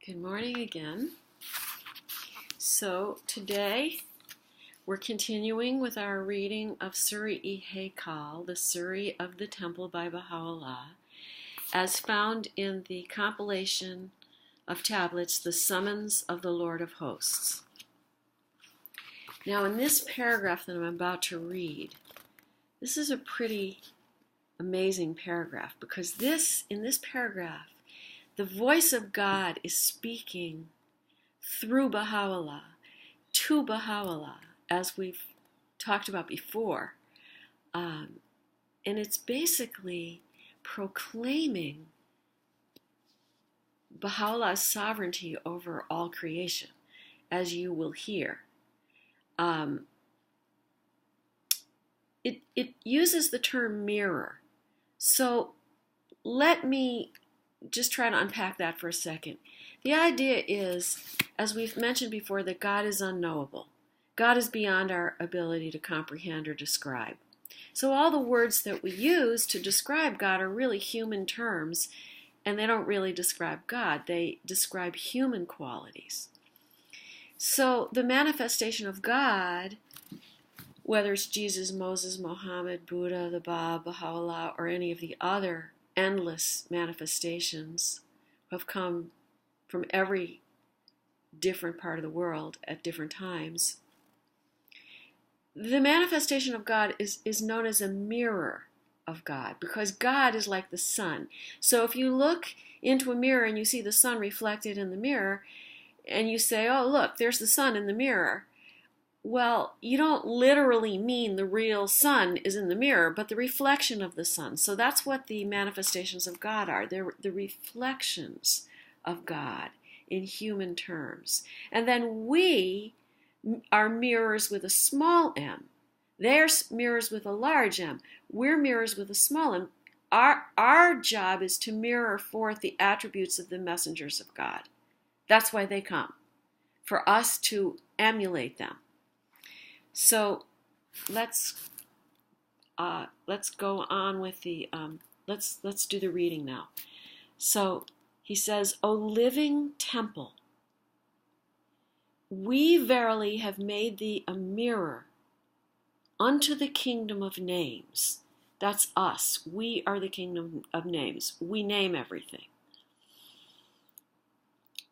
Good morning again. So today we're continuing with our reading of Suriy-i-Haykal, the Suri of the Temple by Bahá'u'lláh, as found in the compilation of tablets, The Summons of the Lord of Hosts. Now in this paragraph that I'm about to read, this is a pretty amazing paragraph because in this paragraph, the voice of God is speaking through Bahá'u'lláh to Bahá'u'lláh, as we've talked about before. And it's basically proclaiming Baha'u'llah's sovereignty over all creation, as you will hear. It uses the term mirror. So let me just try to unpack that for a second. The idea is, as we've mentioned before, that God is unknowable. God is beyond our ability to comprehend or describe. So all the words that we use to describe God are really human terms, and they don't really describe God. They describe human qualities. So the manifestation of God, whether it's Jesus, Moses, Muhammad, Buddha, the Bab, Baha'u'lláh, or any of the other endless manifestations have come from every different part of the world at different times. The manifestation of God is known as a mirror of God, because God is like the sun. So if you look into a mirror and you see the sun reflected in the mirror, and you say, oh, look, there's the sun in the mirror. Well, you don't literally mean the real sun is in the mirror, but the reflection of the sun. So that's what the manifestations of God are. They're the reflections of God in human terms. And then we are mirrors with a small m. They're mirrors with a large m. We're mirrors with a small m. Our job is to mirror forth the attributes of the messengers of God. That's why they come, for us to emulate them. So let's go on with the let's do the reading now. So he says, O living temple, we verily have made thee a mirror unto the kingdom of names. That's us. We are the kingdom of names. We name everything.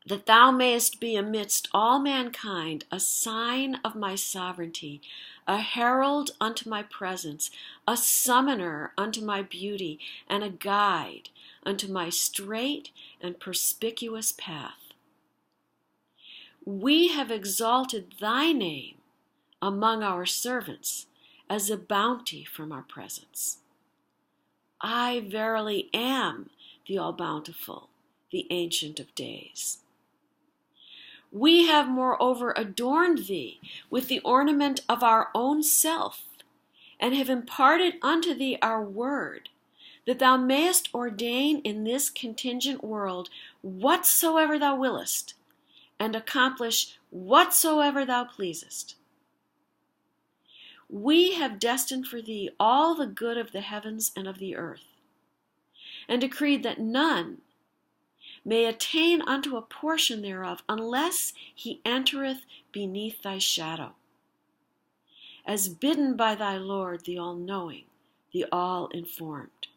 That thou mayest be amidst all mankind a sign of my sovereignty, a herald unto my presence, a summoner unto my beauty, and a guide unto my straight and perspicuous path. We have exalted thy name among our servants as a bounty from our presence. I verily am the all-bountiful, the Ancient of Days. We have moreover adorned thee with the ornament of our own self, and have imparted unto thee our word, that thou mayest ordain in this contingent world whatsoever thou willest, and accomplish whatsoever thou pleasest. We have destined for thee all the good of the heavens and of the earth, and decreed that none may attain unto a portion thereof, unless he entereth beneath thy shadow, as bidden by thy Lord, the all-knowing, the all-informed.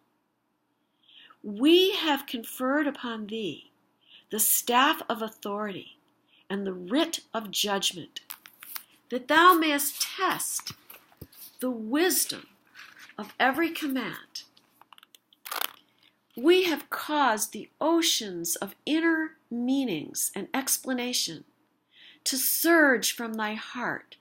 We have conferred upon thee the staff of authority and the writ of judgment, that thou mayest test the wisdom of every command. We have caused the oceans of inner meanings and explanation to surge from thy heart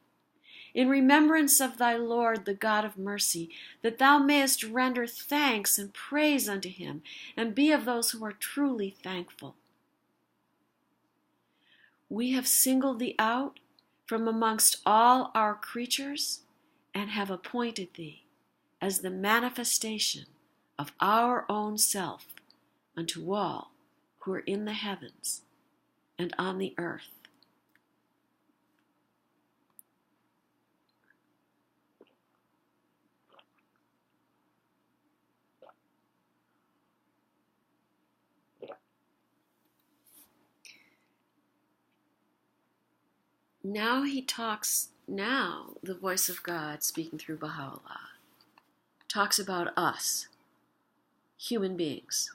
in remembrance of thy Lord, the God of mercy, that thou mayest render thanks and praise unto him, and be of those who are truly thankful. We have singled thee out from amongst all our creatures, and have appointed thee as the manifestation of our own self unto all who are in the heavens and on the earth. Now the voice of God speaking through Bahá'u'lláh talks about us, human beings.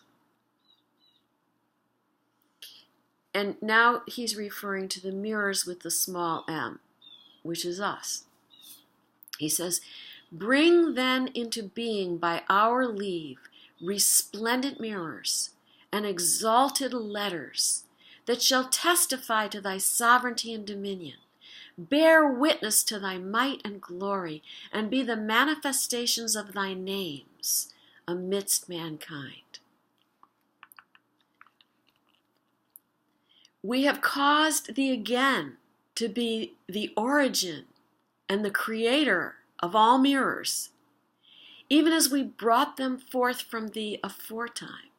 And now he's referring to the mirrors with the small m, which is us. He says, bring then into being by our leave resplendent mirrors and exalted letters that shall testify to thy sovereignty and dominion, bear witness to thy might and glory, and be the manifestations of thy names amidst mankind. We have caused thee again to be the origin and the creator of all mirrors, even as we brought them forth from thee aforetime.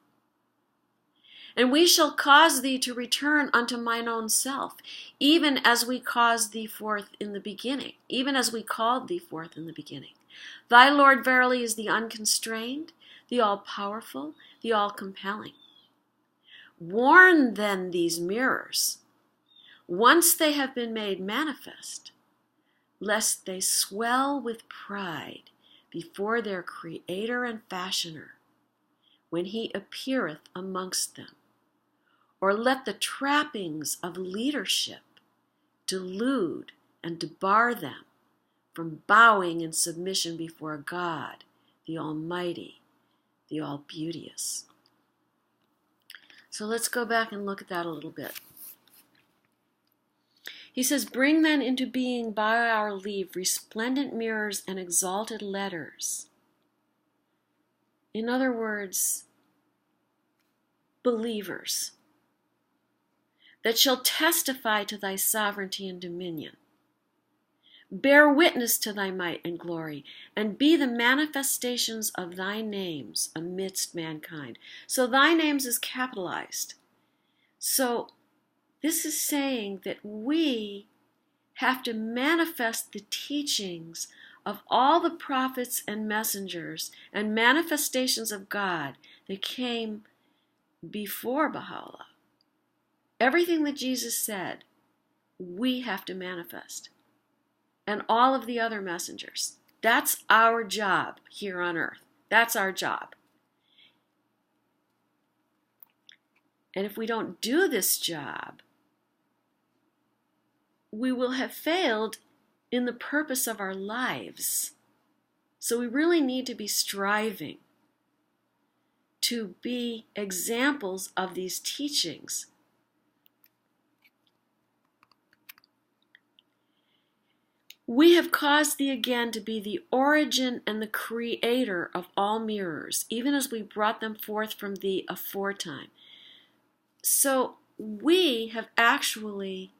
And we shall cause thee to return unto mine own self, even as we caused thee forth in the beginning, even as we called thee forth in the beginning. Thy Lord verily is the unconstrained, the all-powerful, the all-compelling. Warn then these mirrors, once they have been made manifest, lest they swell with pride before their Creator and Fashioner, when he appeareth amongst them, or let the trappings of leadership delude and debar them from bowing in submission before God, the Almighty, the All-Beauteous. So let's go back and look at that a little bit. He says, bring then into being by our leave resplendent mirrors and exalted letters. In other words, believers, that shall testify to thy sovereignty and dominion, bear witness to thy might and glory, and be the manifestations of thy names amidst mankind. So thy names is capitalized. So this is saying that we have to manifest the teachings of all the prophets and messengers and manifestations of God that came before Baha'u'lláh. Everything that Jesus said, we have to manifest. And all of the other messengers. That's our job here on earth. That's our job. And if we don't do this job, we will have failed in the purpose of our lives. So we really need to be striving to be examples of these teachings. We have caused thee again to be the origin and the creator of all mirrors, even as we brought them forth from thee aforetime. So we have actually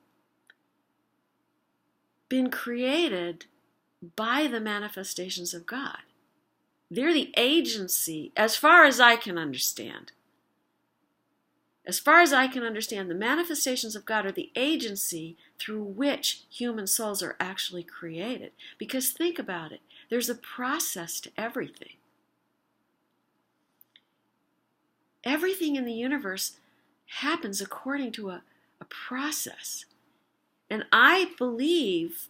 been created by the manifestations of God. They're the agency, as far as I can understand. As far as I can understand, the manifestations of God are the agency through which human souls are actually created. Because think about it, there's a process to everything. Everything in the universe happens according to a process. And I believe,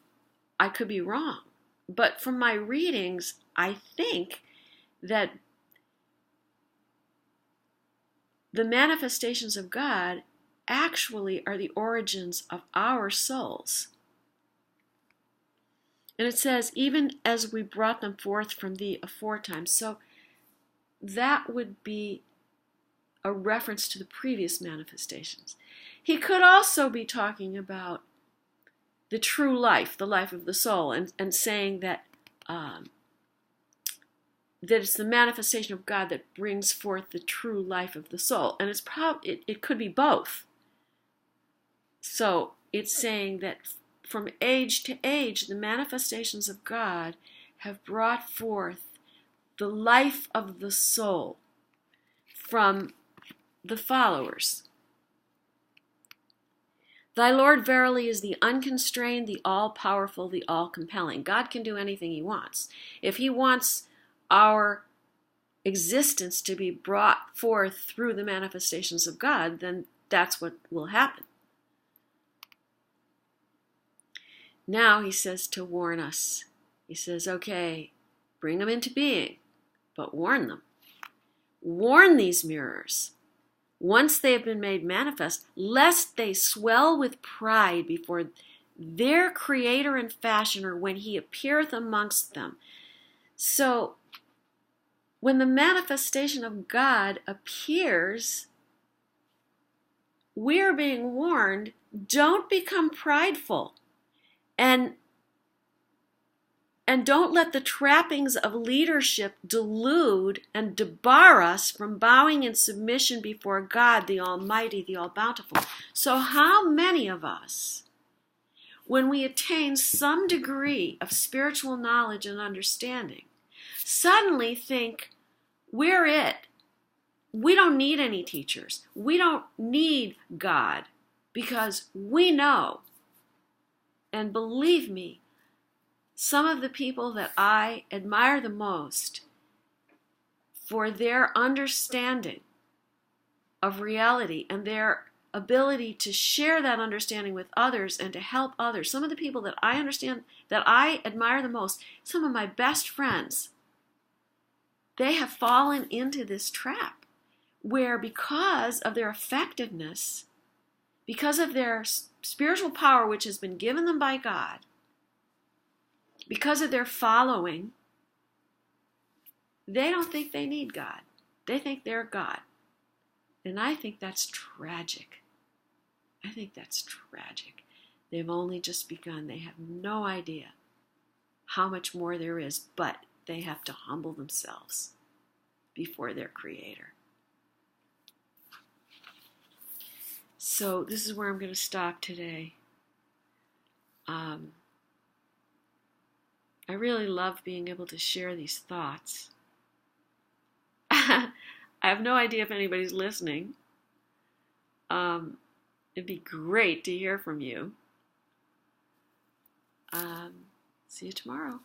I could be wrong, but from my readings, I think that the manifestations of God actually are the origins of our souls. And it says, even as we brought them forth from thee aforetime. So that would be a reference to the previous manifestations. He could also be talking about the true life, the life of the soul, and saying that that it's the manifestation of God that brings forth the true life of the soul. And it's it could be both. So it's saying that from age to age, the manifestations of God have brought forth the life of the soul from the followers. Thy Lord verily is the unconstrained, the all-powerful, the all-compelling. God can do anything he wants. If he wants our existence to be brought forth through the manifestations of God, then that's what will happen. Now he says to warn us. He says, okay, bring them into being, but warn them. Warn these mirrors, once they have been made manifest, lest they swell with pride before their Creator and Fashioner when he appeareth amongst them. So, when the manifestation of God appears, we're being warned, don't become prideful. And don't let the trappings of leadership delude and debar us from bowing in submission before God, the Almighty, the All-Bountiful. So how many of us, when we attain some degree of spiritual knowledge and understanding, suddenly think, we're it. We don't need any teachers. We don't need God because we know. And believe me, some of the people that I admire the most for their understanding of reality and their ability to share that understanding with others and to help others, some of the people that I understand, that I admire the most, some of my best friends, they have fallen into this trap where because of their effectiveness, because of their spiritual power which has been given them by God, because of their following, they don't think they need God. They think they're God. And I think that's tragic. I think that's tragic. They've only just begun. They have no idea how much more there is, but they have to humble themselves before their Creator. So this is where I'm going to stop today. I really love being able to share these thoughts. I have no idea if anybody's listening. It'd be great to hear from you. See you tomorrow.